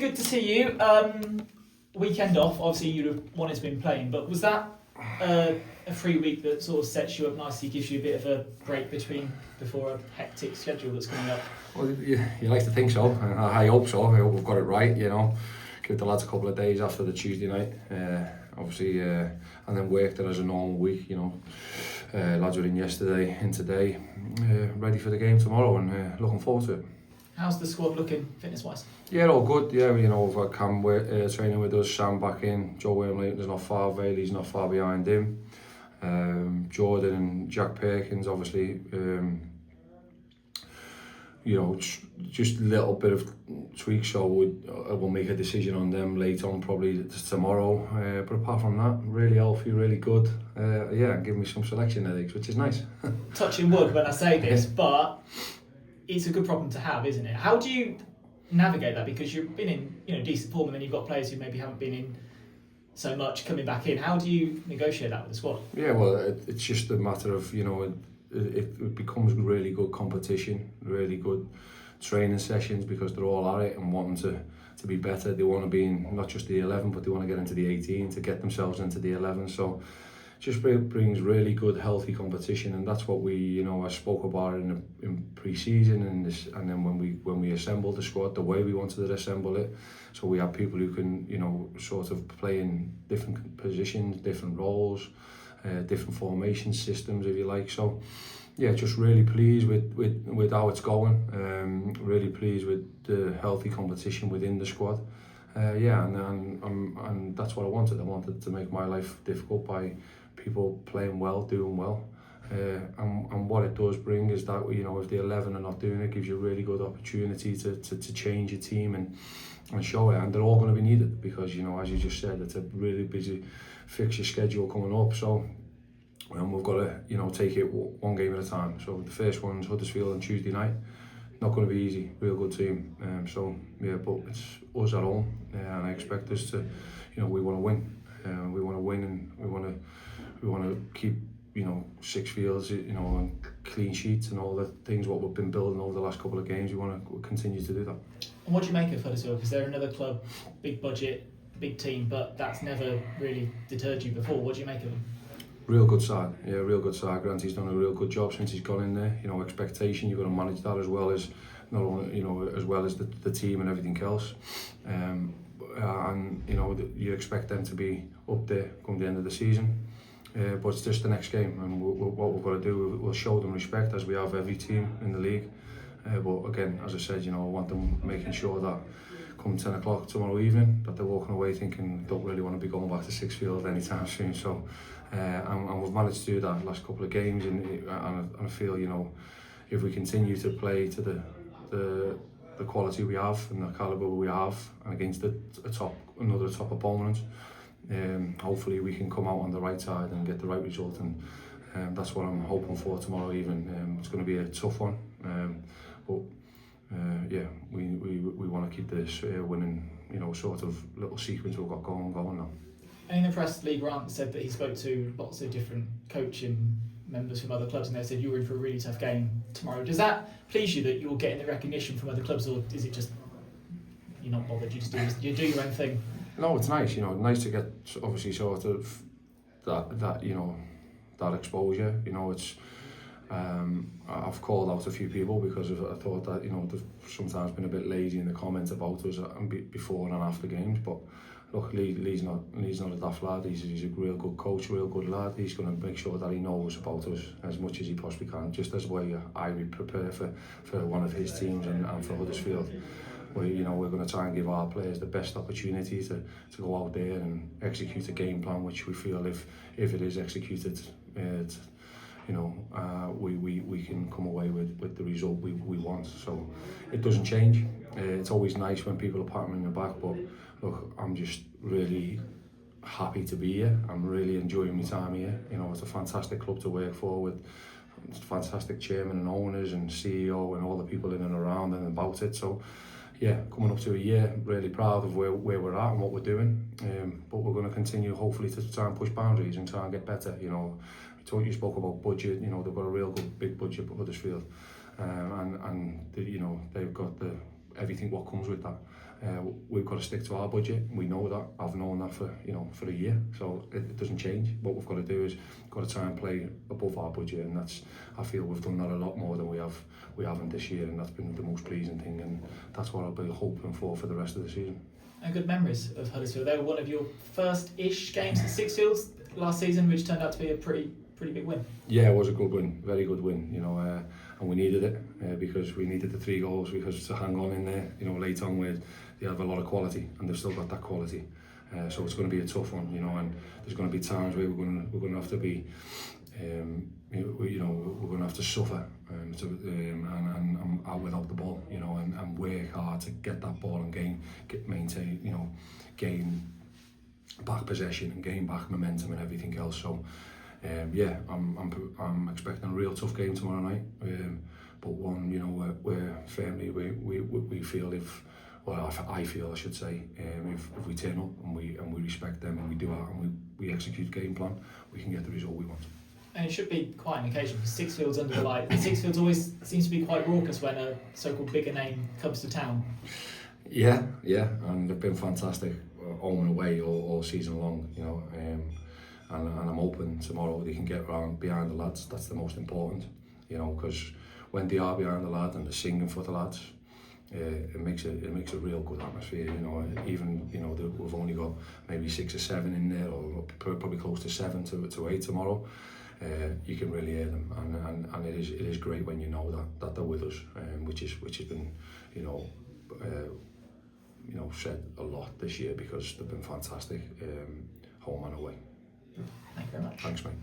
Good to see you. Weekend off, obviously you'd have wanted to been playing, but was that a free week that sort of sets you up nicely, gives you a bit of a break before a hectic schedule that's coming up? Well, you like to think so. I hope so. I hope we've got it right, Give the lads a couple of days after the Tuesday night, obviously, and then worked it as a normal week, Lads were in yesterday and today, ready for the game tomorrow and looking forward to it. How's the squad looking, fitness-wise? Yeah, all good. Yeah, we've got Cam training with us, Sam back in, Joe Williams not far, Bailey's not far behind him. Jordan and Jack Perkins, obviously, just a little bit of tweaks, so we'll make a decision on them later on, probably tomorrow. But apart from that, really healthy, really good. Give me some selection headaches, which is nice. Touching wood when I say this, but it's a good problem to have, isn't it? How do you navigate that? Because you've been in decent form, and then you've got players who maybe haven't been in so much coming back in. How do you negotiate that with the squad? Yeah, well, it's just a matter of, it becomes really good competition, really good training sessions, because they're all at it and wanting to be better. They want to be in not just the 11, but they want to get into the 18 to get themselves into the 11. So just brings really good, healthy competition, and that's what we, I spoke about in pre-season and then when we assembled the squad, the way we wanted to assemble it. So we have people who can, sort of play in different positions, different roles, different formation systems, if you like. So yeah, just really pleased with how it's going. Really pleased with the healthy competition within the squad. And that's what I wanted. I wanted to make my life difficult by people playing well, doing well. And what it does bring is that, if the 11 are not doing it, gives you a really good opportunity to change your team and show it. And they're all going to be needed because, as you just said, it's a really busy fixture schedule coming up. So we've got to, take it one game at a time. So the first one's Huddersfield on Tuesday night. Not going to be easy, real good team. But it's us at home, and I expect us to, we want to win. We want to win, and we want to keep, 6 fields, and clean sheets and all the things what we've been building over the last couple of games. We want to continue to do that. And what do you make of Huddersfield? Because they're another club, big budget, big team, but that's never really deterred you before. What do you make of them? Real good side, real good side. Granty's done a real good job since he's gone in there. Expectation, you've got to manage that as well as not only, as well as the team and everything else. You expect them to be up there come the end of the season. But it's just the next game, and what we've got to do, we'll show them respect as we have every team in the league. But again, as I said, I want them making sure that come 10 o'clock tomorrow evening, that they're walking away thinking don't really want to be going back to Sixfield anytime soon. So, and we've managed to do that last couple of games, and I feel, if we continue to play to the quality we have and the calibre we have, and against another top opponent, hopefully we can come out on the right side and get the right result, and that's what I'm hoping for tomorrow evening. It's going to be a tough one, but we want to keep this winning, sort of little sequence we've got going now. And in the press, Lee Grant said that he spoke to lots of different coaching members from other clubs, and they said you were in for a really tough game tomorrow. Does that please you that you're getting the recognition from other clubs, or is it just you're not bothered, you do your own thing? No, it's nice, nice to get obviously sort of that exposure. It's I've called out a few people because I thought that they've sometimes been a bit lazy in the comments about us before and after games. But look, Lee's not a daft lad. He's a real good coach, real good lad. He's going to make sure that he knows about us as much as he possibly can, just as way I would prepare for one of his teams and for Huddersfield. We're going to try and give our players the best opportunity to go out there and execute a game plan, which we feel if it is executed, we can come away with the result we want. So it doesn't change. It's always nice when people are patting me on the back, but look, I'm just really happy to be here. I'm really enjoying my time here. It's a fantastic club to work for, with fantastic chairman and owners and CEO and all the people in and around and about it. So yeah, coming up to a year, really proud of where we're at and what we're doing. But we're going to continue, hopefully, to try and push boundaries and try and get better. You spoke about budget. They've got a real good big budget for Huddersfield, and they've got everything what comes with that. we've got to stick to our budget. We know that. I've known that for a year, so it doesn't change. What we've got to do is got to try and play above our budget, and I feel we've done that a lot more than we haven't this year, and that's been the most pleasing thing, and that's what I'll be hoping for the rest of the season. And good memories of Huddersfield. They were one of your first-ish games at Sixfields last season, which turned out to be a pretty big win. Yeah, it was a good win, very good win, and we needed it because we needed the 3 goals because to hang on in there, late on where they have a lot of quality and they've still got that quality. So it's going to be a tough one, and there's going to be times where we're going to have to be, we're going to have to suffer and out without the ball, and work hard to get that ball and gain back possession and gain back momentum and everything else. So. I'm expecting a real tough game tomorrow night, but one where firmly we feel I feel I should say if we turn up and we respect them and we do our and we execute game plan, we can get the result we want. And it should be quite an occasion because Sixfields under the light. Sixfields always seems to be quite raucous when a so-called bigger name comes to town. Yeah, and they've been fantastic home and away all season long, And I'm hoping tomorrow they can get around behind the lads. That's the most important, because when they are behind the lads and they're singing for the lads, it makes a real good atmosphere. Even we've only got maybe 6 or 7 in there, or probably close to 7 to 8 tomorrow. You can really hear them, and it is great when you know that they're with us, which has been said a lot this year because they've been fantastic, home and away. Thank you very much. Thanks, mate.